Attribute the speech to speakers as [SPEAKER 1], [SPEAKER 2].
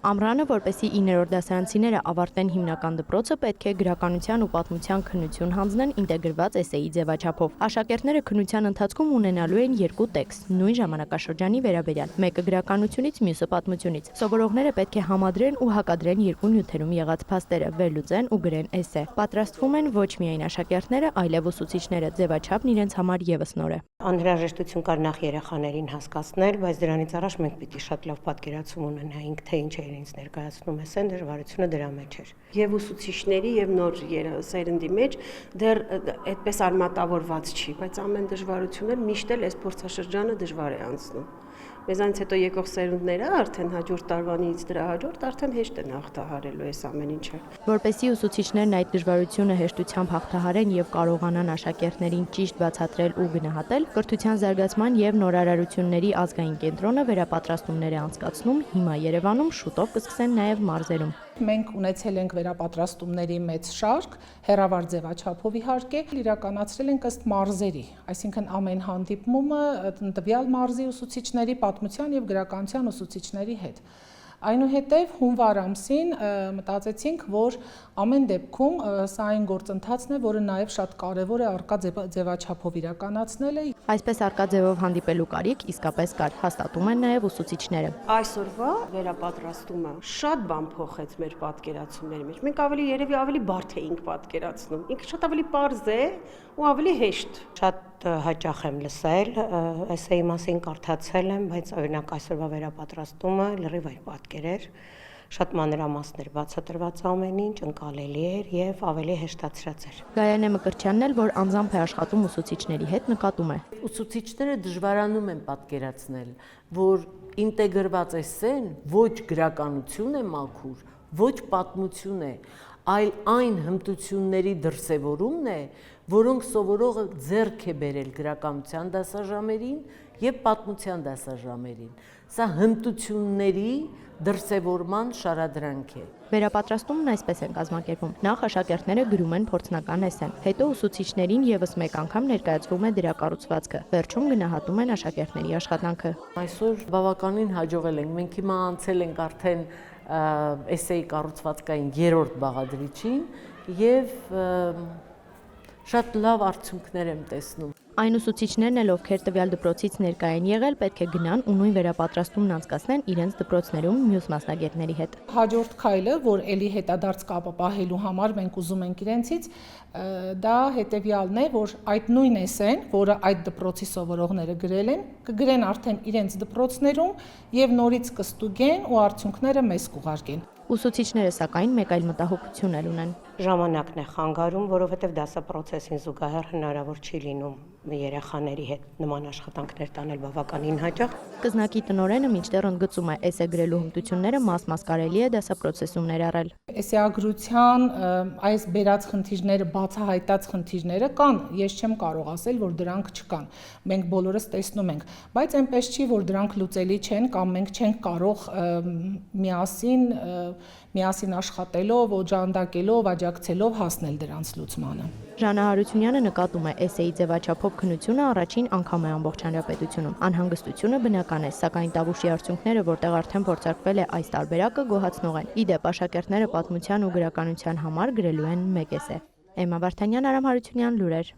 [SPEAKER 1] Ամռանը, որպեսզի 9-րդ դասարանցիները ավարտեն հիմնական դպրոցը, պետք է գրականության ու պատմության քննություն հանձնեն ինտեգրված էսեի ձևաչափով։ Աշակերտները քննության ընթացքում ունենալու են 2 տեքստ, նույն ժամանակաշրջանի վերաբերյալ, մեկը գրականությունից, մյուսը պատմությունից։ Սովորողները պետք է համադրեն ու հակադրեն 2 նյութերում եղած փաստերը, վերլուծեն ու գրեն էսե։ Պատրաստվում են ոչ միայն աշակերտները, այլև ուսուցիչները, ձևաչափն իրենց համար ևս նոր է։
[SPEAKER 2] Անհրաժեշտություն կար նախ երեխաներին հասկացնել, բայց դրանից առաջ մենք պիտի շատ լավ պատկերացում ունենայինք, թե ինչ է ինձ ներկայացնում էսեն, դժվարությունը դրա մեջ էր։
[SPEAKER 3] Եվ ուսուցիչների եւ նոր սերնդի մեջ դեռ այդպես արմատավորված չի, բայց ամեն դժվարությունը միշտ էլ այս փորձաշրջանը դժվար է անցնում։ Մեզանից հետո եկող սերունդները արդեն հաջորդ տարվանից դրա հաջորդ արդեն հեշտ են հաղթահարելու այս ամեն ինչը։
[SPEAKER 1] Որպեսզի ուսուցիչներն այդ դժվարությունը հեշտությամբ հաղթահարեն եւ կարողանան աշակերտներին ճիշտ բացատրել ու գնահատել, կրթության զարգացման եւ նորարարությունների ազգային կենտրոնը վերապատրաստումներ է անցկացնում հիմա Երևանում, շուտով կսկսեն նաեւ մարզերում։
[SPEAKER 4] Մենք ունեցել ենք վերապատրաստումների մեծ շարք, հեռավար ձևաչափով իհարկե, իրականացրել ենք ըստ մարզերի, այսինքն ամեն հանդիպումը տվյալ մարզի ուսուցիչների, պատմության եւ գրականության ուսուցիչների հետ։ Այնուհետև հունվար ամսին մտածեցինք, որ ամեն դեպքում սա այն գործընթացն է, որը նաև շատ կարևոր է առկա ձևաչափով իրականացնելը։
[SPEAKER 1] Այսպես առկա ձևով հանդիպելու կարիք իսկապես կար, հաստատում են նաև ուսուցիչները։
[SPEAKER 3] Այսօրվա վերապատրաստումը շատ բան փոխեց մեր պատկերացումների մեջ։ Մենք ավելի բարդ էինք պատկերացնում։ Ինքը շատ ավելի պարզ է ու ավելի հեշտ։
[SPEAKER 2] Շատ հաճախ եմ լսել, էսեի մասին կարդացել եմ, բայց օրինակ այսօրվա վերապատրաստումը լրիվ այլ պատկեր էր, շատ մանրամասներ բացատրված ամեն ինչ, ընկալելի էր եւ ավելի հեշտացրած էր։
[SPEAKER 1] Գայանե Մկրտչյանն էլ, որ անձամբ է աշխատում ուսուցիչների հետ, նկատում է։
[SPEAKER 5] Ուսուցիչները դժվարանում են պատկերացնել, որ ինտեգրված էսեն ոչ գրականություն է մաքուր, ոչ պատմություն է, այլ այն հմտությունների դրսևորումն է, որոնք սովորողը ձեռք է բերել գրականության դասաժամերին եւ պատմության դասաժամերին։ Սա հմտությունների դրսևորման շարադրանք է։
[SPEAKER 1] Վերապատրաստումն այսպես են կազմակերպում։ Նախ աշակերտները գրում են փորձնական էսեն, հետո ուսուցիչներին եւս մեկ անգամ ներկայացվում է դրա կառուցվածքը։ Վերջում գնահատում են աշակերտների աշխատանքը։
[SPEAKER 5] Այսօր բավականին հաջողել ենք։ Մենք հիմա անցել ենք արդեն էսեի կառուցվածքային 3-րդ բաղադրիչին եւ շատ լավ արդյունքներ եմ տեսնում։
[SPEAKER 1] Այն ուսուցիչներն էլ, ովքեր տվյալ դպրոցից ներկա են եղել, պետք է գնան ու նույն վերապատրաստումն անցկացնեն իրենց դպրոցներում մյուս մասնագետների հետ։
[SPEAKER 4] Հաջորդ քայլը, որ ելի հետադարձ կապը պահելու համար մենք ուզում ենք իրենցից, դա հետևյալն է, որ այդ նույն էսեն, որը այդ դպրոցի սովորողները գրել են, կգրեն արդեն իրենց դպրոցներում եւ նորից կստուգեն ու արդյունքները մեզ կուղարկեն։
[SPEAKER 1] Ուսուցիչները սակայն մեկ այլ մտահոգություն էլ ունեն։
[SPEAKER 2] Ժամանակն է խանգարում, որովհետև դասապրոցեսին զուգահեռ հնարավոր չի լինում երեխաների հետ նման աշխատանքներ տանել բավականին հաճախ։
[SPEAKER 1] Սկզնակի տնօրենը մինչդեռ ընդգծում է, էսե գրելու հմտությունները մաս կարելի է դասապրոցեսում ներառել։
[SPEAKER 4] Էսեագրության այս բերած խնդիրները, բացահայտած խնդիրները կան, ես չեմ կարող ասել, որ դրանք չկան։ Մենք բոլորս տեսնում ենք, բայց այնպես չի, որ դրանք լուծելի չեն կամ մենք չենք կարող միասին աշխատելով, օժանդակելով, աջակցելով հասնել դրանց լուծմանը։
[SPEAKER 1] Ժանա Հարությունյանը նկատում է, էսեի ձևաչափով քննությունը առաջին անգամ է ամբողջ հանրապետությունում։ Անհանգստությունը բնական է, սակայն Տավուշի արդյունքները, որտեղ արդեն փորձարկվել է այս տարբերակը, գոհացնող են։ Ի դեպ, աշակերտները պատմության ու գրականության համար գրելու են մեկ էսե։ Էմմա Վարդանյան, Արամ Հարությունյան, լուրեր։